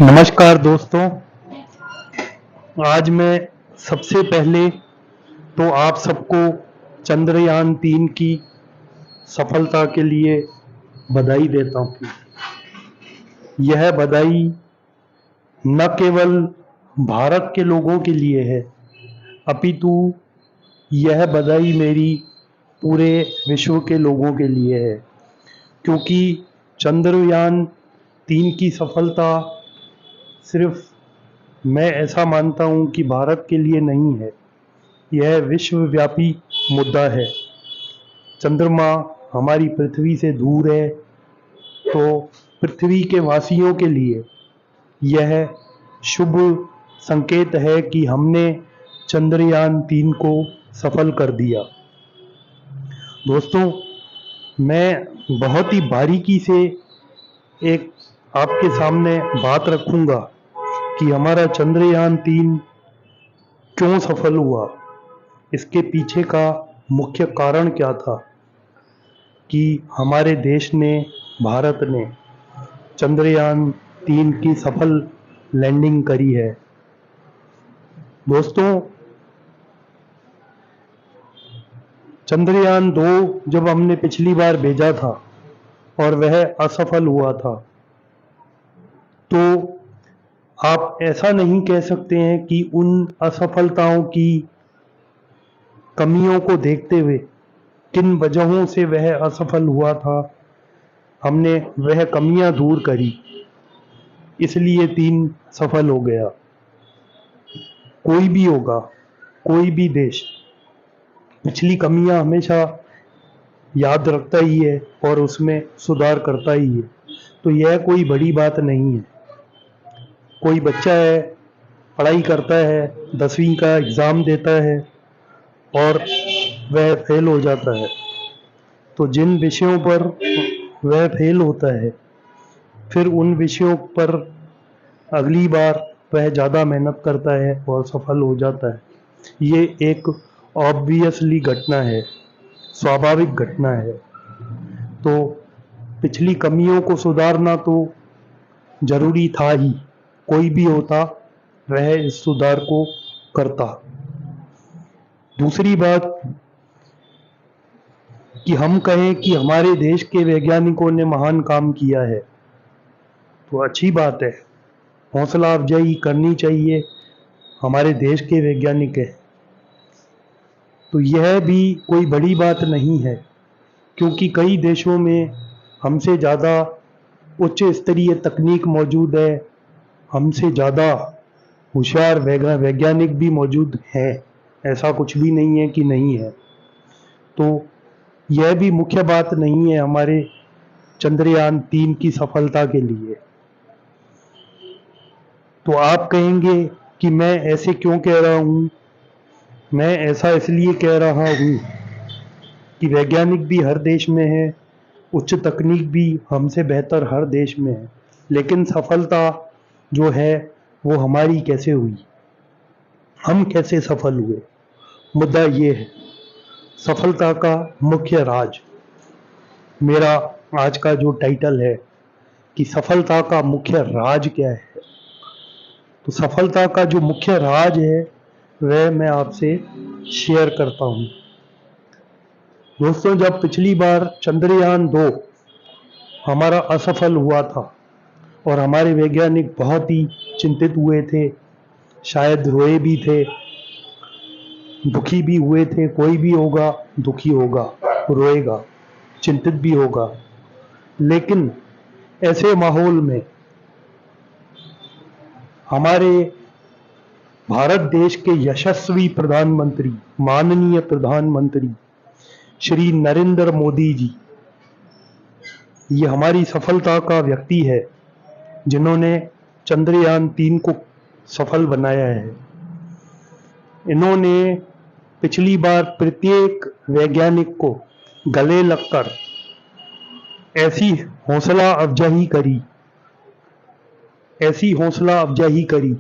नमस्कार दोस्तों। आज मैं सबसे पहले तो आप सबको चंद्रयान 3 की सफलता के लिए बधाई देता हूँ। यह बधाई न केवल भारत के लोगों के लिए है, अपितु यह बधाई मेरी पूरे विश्व के लोगों के लिए है, क्योंकि चंद्रयान 3 की सफलता सिर्फ मैं ऐसा मानता हूं कि भारत के लिए नहीं है, यह विश्वव्यापी मुद्दा है। चंद्रमा हमारी पृथ्वी से दूर है, तो पृथ्वी के वासियों के लिए यह शुभ संकेत है कि हमने चंद्रयान 3 को सफल कर दिया। दोस्तों, मैं बहुत ही बारीकी से एक आपके सामने बात रखूंगा कि हमारा चंद्रयान 3 क्यों सफल हुआ, इसके पीछे का मुख्य कारण क्या था कि हमारे देश ने, भारत ने चंद्रयान 3 की सफल लैंडिंग करी है। दोस्तों, चंद्रयान 2 जब हमने पिछली बार भेजा था और वह असफल हुआ था, तो आप ऐसा नहीं कह सकते हैं कि उन असफलताओं की कमियों को देखते हुए किन वजहों से वह असफल हुआ था, हमने वह कमियां दूर करी, इसलिए 3 सफल हो गया। कोई भी होगा, कोई भी देश पिछली कमियां हमेशा याद रखता ही है और उसमें सुधार करता ही है, तो यह कोई बड़ी बात नहीं है। कोई बच्चा है, पढ़ाई करता है, 10वीं का एग्ज़ाम देता है और वह फेल हो जाता है, तो जिन विषयों पर वह फेल होता है, फिर उन विषयों पर अगली बार वह ज़्यादा मेहनत करता है और सफल हो जाता है। ये एक ऑब्वियसली घटना है, स्वाभाविक घटना है। तो पिछली कमियों को सुधारना तो जरूरी था ही, कोई भी होता वह इस सुधार को करता। दूसरी बात कि हम कहें कि हमारे देश के वैज्ञानिकों ने महान काम किया है, तो अच्छी बात है, हौसला अफजाई करनी चाहिए, हमारे देश के वैज्ञानिक हैं। तो यह भी कोई बड़ी बात नहीं है, क्योंकि कई देशों में हमसे ज़्यादा उच्च स्तरीय तकनीक मौजूद है, हमसे ज़्यादा होशियार वैज्ञानिक भी मौजूद हैं, ऐसा कुछ भी नहीं है कि नहीं है। तो यह भी मुख्य बात नहीं है हमारे चंद्रयान 3 की सफलता के लिए। तो आप कहेंगे कि मैं ऐसे क्यों कह रहा हूँ? मैं ऐसा इसलिए कह रहा हूँ कि वैज्ञानिक भी हर देश में है, उच्च तकनीक भी हमसे बेहतर हर देश में है, लेकिन सफलता जो है वो हमारी कैसे हुई, हम कैसे सफल हुए, मुद्दा ये है। सफलता का मुख्य राज, मेरा आज का जो टाइटल है कि सफलता का मुख्य राज क्या है, तो सफलता का जो मुख्य राज है वह मैं आपसे शेयर करता हूँ। दोस्तों, जब पिछली बार चंद्रयान 2 हमारा असफल हुआ था और हमारे वैज्ञानिक बहुत ही चिंतित हुए थे, शायद रोए भी थे, दुखी भी हुए थे। कोई भी होगा दुखी होगा, रोएगा, चिंतित भी होगा, लेकिन ऐसे माहौल में हमारे भारत देश के यशस्वी प्रधानमंत्री, माननीय प्रधानमंत्री श्री नरेंद्र मोदी जी, ये हमारी सफलता का व्यक्ति है, जिन्होंने चंद्रयान 3 को सफल बनाया है। इन्होंने पिछली बार प्रत्येक वैज्ञानिक को गले लगकर ऐसी हौसला अफजाई करी, ऐसी हौसला अफजाई करी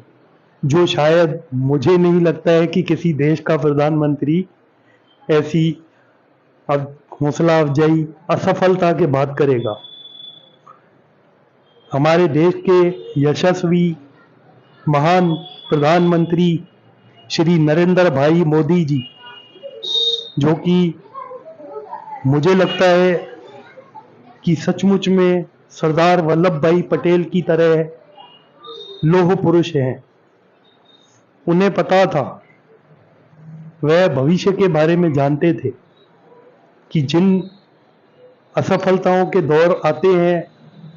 जो शायद मुझे नहीं लगता है कि किसी देश का प्रधानमंत्री ऐसी हौसला अफजाई असफलता के बाद करेगा। हमारे देश के यशस्वी महान प्रधानमंत्री श्री नरेंद्र भाई मोदी जी, जो कि मुझे लगता है कि सचमुच में सरदार वल्लभ भाई पटेल की तरह लौह पुरुष हैं। उन्हें पता था, वह भविष्य के बारे में जानते थे कि जिन असफलताओं के दौर आते हैं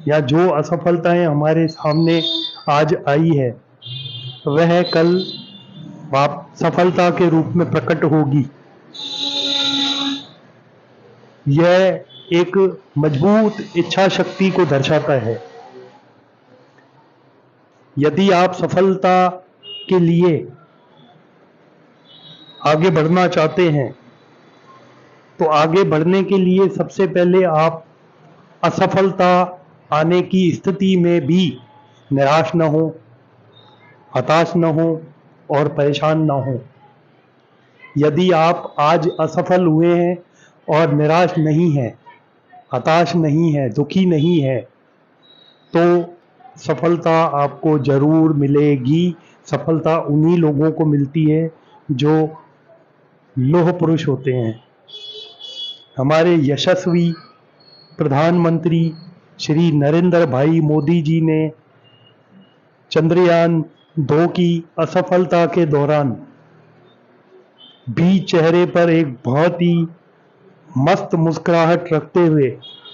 या जो असफलताएं हमारे सामने आज आई है, वह कल सफलता के रूप में प्रकट होगी। यह एक मजबूत इच्छा शक्ति को दर्शाता है। यदि आप सफलता के लिए आगे बढ़ना चाहते हैं, तो आगे बढ़ने के लिए सबसे पहले आप असफलता आने की स्थिति में भी निराश न हो, हताश न हो और परेशान न हो। यदि आप आज असफल हुए हैं और निराश नहीं हैं, हताश नहीं है, दुखी नहीं है, तो सफलता आपको जरूर मिलेगी। सफलता उन्हीं लोगों को मिलती है जो लौह पुरुष होते हैं। हमारे यशस्वी प्रधानमंत्री श्री नरेंद्र भाई मोदी जी ने चंद्रयान 2 की असफलता के दौरान भी चेहरे पर एक बहुत ही मस्त मुस्कुराहट रखते हुए,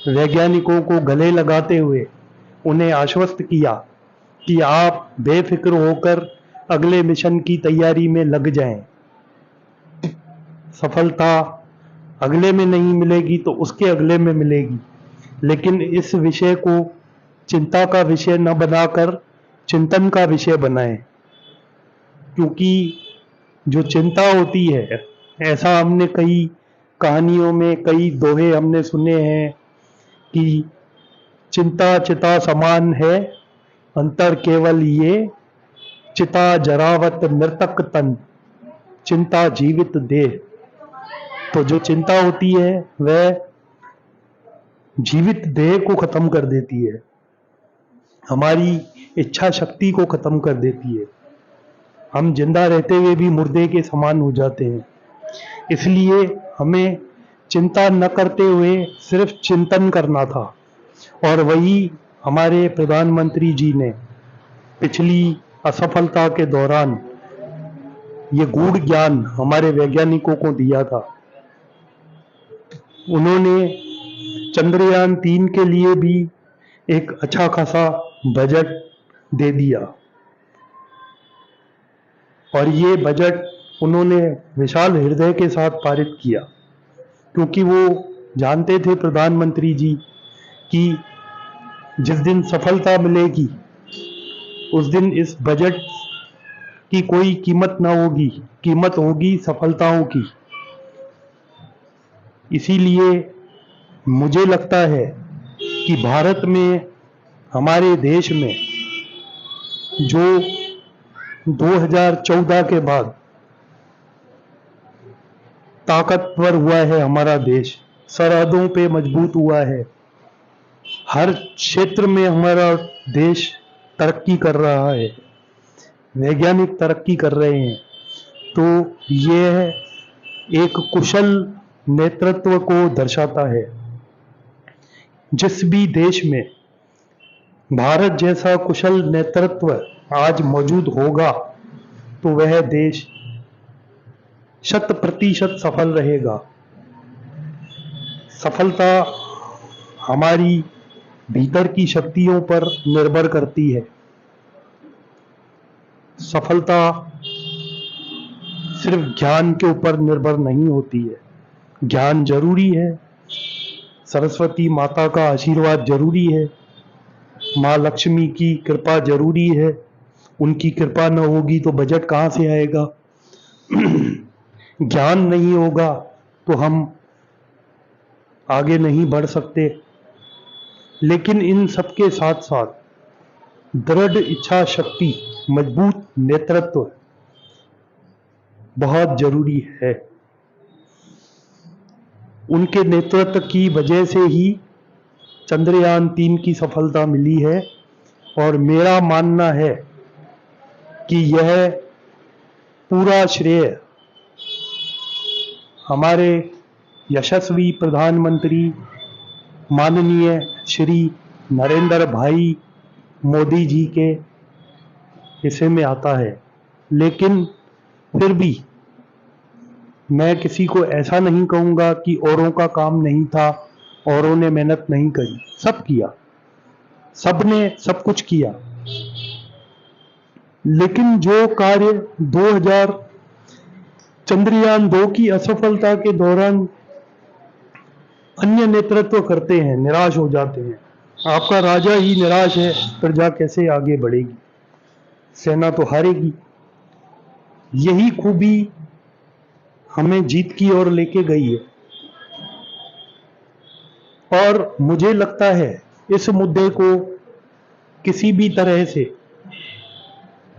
वैज्ञानिकों को गले लगाते हुए उन्हें आश्वस्त किया कि आप बेफिक्र होकर अगले मिशन की तैयारी में लग जाएं। सफलता अगले में नहीं मिलेगी तो उसके अगले में मिलेगी, लेकिन इस विषय को चिंता का विषय न बनाकर चिंतन का विषय बनाएं। क्योंकि जो चिंता होती है, ऐसा हमने कई कहानियों में कई दोहे हमने सुने हैं कि चिंता चिता समान है, अंतर केवल ये, चिता जरावत मृतक तन, चिंता जीवित देह। तो जो चिंता होती है वह जीवित देह को खत्म कर देती है, हमारी इच्छा शक्ति को खत्म कर देती है। हम जिंदा रहते हुए भी मुर्दे के समान हो जाते हैं। इसलिए हमें चिंता न करते हुए सिर्फ चिंतन करना था, और वही हमारे प्रधानमंत्री जी ने पिछली असफलता के दौरान ये गूढ़ ज्ञान हमारे वैज्ञानिकों को दिया था। उन्होंने चंद्रयान 3 के लिए भी एक अच्छा खासा बजट दे दिया, और ये बजट उन्होंने विशाल हृदय के साथ पारित किया, क्योंकि वो जानते थे प्रधानमंत्री जी कि जिस दिन सफलता मिलेगी उस दिन इस बजट की कोई कीमत ना होगी, कीमत होगी सफलताओं की। इसीलिए मुझे लगता है कि भारत में, हमारे देश में जो 2014 के बाद ताकतवर हुआ है हमारा देश, सरहदों पे मजबूत हुआ है, हर क्षेत्र में हमारा देश तरक्की कर रहा है, वैज्ञानिक तरक्की कर रहे हैं, तो यह एक कुशल नेतृत्व को दर्शाता है। जिस भी देश में भारत जैसा कुशल नेतृत्व आज मौजूद होगा, तो वह देश 100% सफल रहेगा। सफलता हमारी भीतर की शक्तियों पर निर्भर करती है। सफलता सिर्फ ज्ञान के ऊपर निर्भर नहीं होती है। ज्ञान जरूरी है, सरस्वती माता का आशीर्वाद जरूरी है, माँ लक्ष्मी की कृपा जरूरी है। उनकी कृपा न होगी तो बजट कहाँ से आएगा? ज्ञान नहीं होगा तो हम आगे नहीं बढ़ सकते। लेकिन इन सबके साथ साथ दृढ़ इच्छा शक्ति, मजबूत नेतृत्व बहुत जरूरी है। उनके नेतृत्व की वजह से ही चंद्रयान 3 की सफलता मिली है, और मेरा मानना है कि यह पूरा श्रेय हमारे यशस्वी प्रधानमंत्री माननीय श्री नरेंद्र भाई मोदी जी के हिस्से में आता है। लेकिन फिर भी मैं किसी को ऐसा नहीं कहूँगा कि औरों का काम नहीं था, औरों ने मेहनत नहीं करी। सब किया, सबने सब कुछ किया। लेकिन जो कार्य 2000 चंद्रयान 2 की असफलता के दौरान अन्य नेतृत्व करते हैं, निराश हो जाते हैं। आपका राजा ही निराश है, प्रजा कैसे आगे बढ़ेगी, सेना तो हारेगी। यही खूबी हमें जीत की ओर लेके गई है। और मुझे लगता है इस मुद्दे को किसी भी तरह से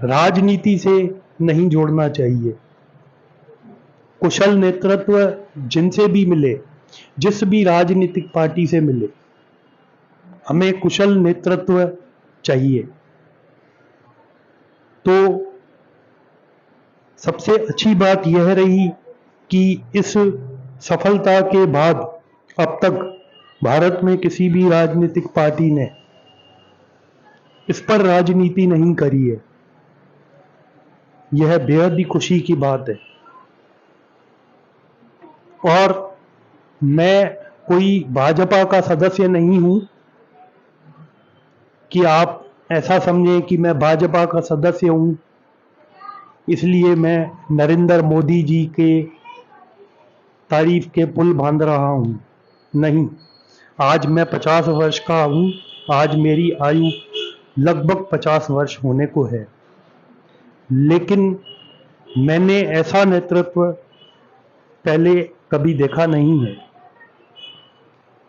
राजनीति से नहीं जोड़ना चाहिए। कुशल नेतृत्व जिनसे भी मिले, जिस भी राजनीतिक पार्टी से मिले, हमें कुशल नेतृत्व चाहिए। तो सबसे अच्छी बात यह रही कि इस सफलता के बाद अब तक भारत में किसी भी राजनीतिक पार्टी ने इस पर राजनीति नहीं करी है। यह बेहद ही खुशी की बात है। और मैं कोई भाजपा का सदस्य नहीं हूं कि आप ऐसा समझें कि मैं भाजपा का सदस्य हूं, इसलिए मैं नरेंद्र मोदी जी के तारीफ के पुल बांध रहा हूं। नहीं, आज मैं 50 वर्ष का हूं। आज मेरी आयु लगभग 50 वर्ष होने को है। लेकिन मैंने ऐसा नेतृत्व पहले कभी देखा नहीं है।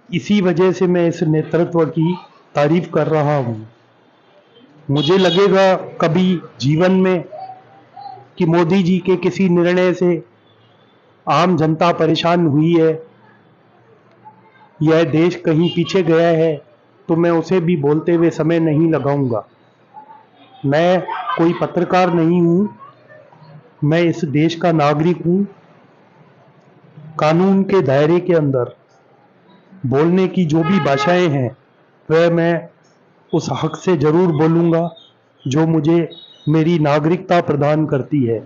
इसी वजह से मैं इस नेतृत्व की तारीफ कर रहा हूं। मुझे लगेगा कभी जीवन में कि मोदी जी के किसी निर्णय से आम जनता परेशान हुई है, यह देश कहीं पीछे गया है, तो मैं उसे भी बोलते हुए समय नहीं लगाऊंगा। मैं कोई पत्रकार नहीं हूं, मैं इस देश का नागरिक हूं। कानून के दायरे के अंदर बोलने की जो भी भाषाएं हैं, वह मैं उस हक से जरूर बोलूंगा जो मुझे मेरी नागरिकता प्रदान करती है।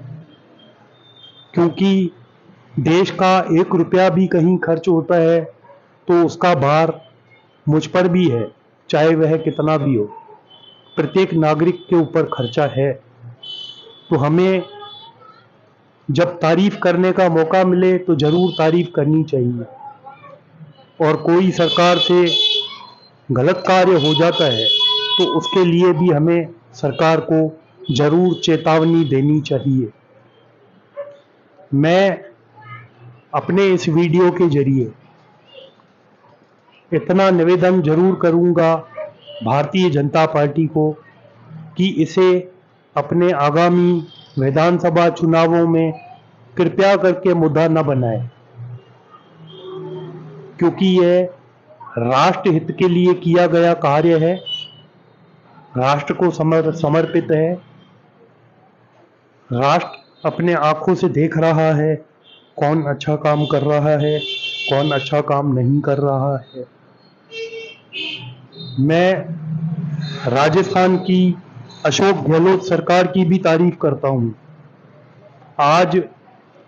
क्योंकि देश का 1 रुपया भी कहीं खर्च होता है तो उसका भार मुझ पर भी है, चाहे वह कितना भी हो। प्रत्येक नागरिक के ऊपर खर्चा है। तो हमें जब तारीफ करने का मौका मिले तो जरूर तारीफ करनी चाहिए। और कोई सरकार से गलत कार्य हो जाता है तो उसके लिए भी हमें सरकार को जरूर चेतावनी देनी चाहिए। मैं अपने इस वीडियो के जरिए इतना निवेदन जरूर करूंगा भारतीय जनता पार्टी को कि इसे अपने आगामी विधानसभा चुनावों में कृपया करके मुद्दा न बनाए, क्योंकि यह राष्ट्र हित के लिए किया गया कार्य है, राष्ट्र को समर्पित है। राष्ट्र अपने आंखों से देख रहा है कौन अच्छा काम कर रहा है, कौन अच्छा काम नहीं कर रहा है। मैं राजस्थान की अशोक गहलोत सरकार की भी तारीफ करता हूं। आज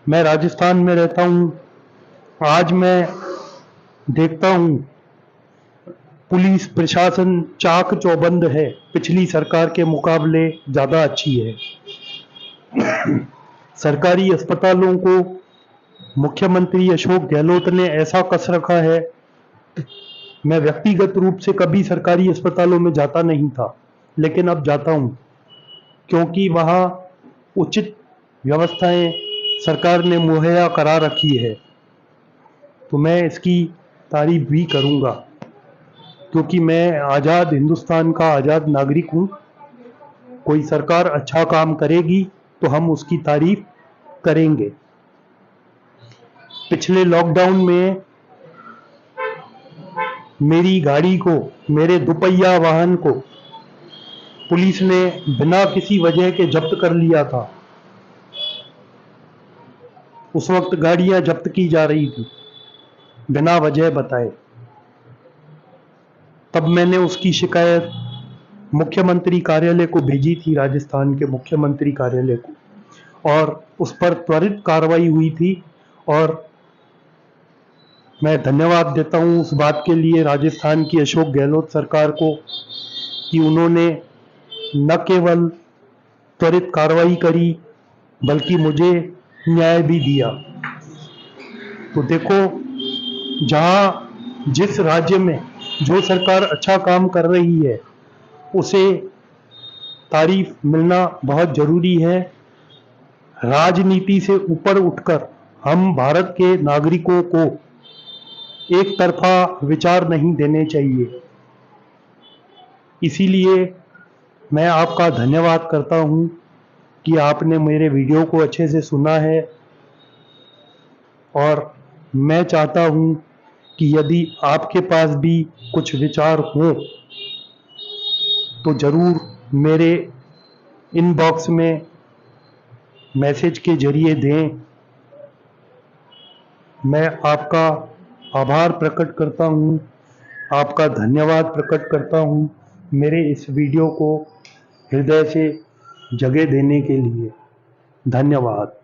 मैं राजस्थान में रहता हूं। आज मैं देखता हूं पुलिस प्रशासन चाक चौबंद है, पिछली सरकार के मुकाबले ज्यादा अच्छी है। सरकारी अस्पतालों को मुख्यमंत्री अशोक गहलोत ने ऐसा कस रखा है। मैं व्यक्तिगत रूप से कभी सरकारी अस्पतालों में जाता नहीं था, लेकिन अब जाता हूं, क्योंकि वहां उचित व्यवस्थाएं सरकार ने मुहैया करा रखी है। तो मैं इसकी तारीफ भी करूंगा, क्योंकि मैं आज़ाद हिंदुस्तान का आज़ाद नागरिक हूं। कोई सरकार अच्छा काम करेगी तो हम उसकी तारीफ करेंगे। पिछले लॉकडाउन में मेरी गाड़ी को, मेरे दुपहिया वाहन को पुलिस ने बिना किसी वजह के जब्त कर लिया था। उस वक्त गाड़ियां जब्त की जा रही थी बिना वजह बताए। तब मैंने उसकी शिकायत मुख्यमंत्री कार्यालय को भेजी थी, राजस्थान के मुख्यमंत्री कार्यालय को, और उस पर त्वरित कार्रवाई हुई थी। और मैं धन्यवाद देता हूं उस बात के लिए राजस्थान की अशोक गहलोत सरकार को कि उन्होंने न केवल त्वरित कार्रवाई करी बल्कि मुझे न्याय भी दिया। तो देखो, जहां जिस राज्य में जो सरकार अच्छा काम कर रही है उसे तारीफ मिलना बहुत जरूरी है। राजनीति से ऊपर उठकर हम भारत के नागरिकों को एक तरफा विचार नहीं देने चाहिए। इसीलिए मैं आपका धन्यवाद करता हूं कि आपने मेरे वीडियो को अच्छे से सुना है। और मैं चाहता हूं कि यदि आपके पास भी कुछ विचार हों तो ज़रूर मेरे इनबॉक्स में मैसेज के जरिए दें। मैं आपका आभार प्रकट करता हूं, आपका धन्यवाद प्रकट करता हूं मेरे इस वीडियो को हृदय से जगह देने के लिए। धन्यवाद।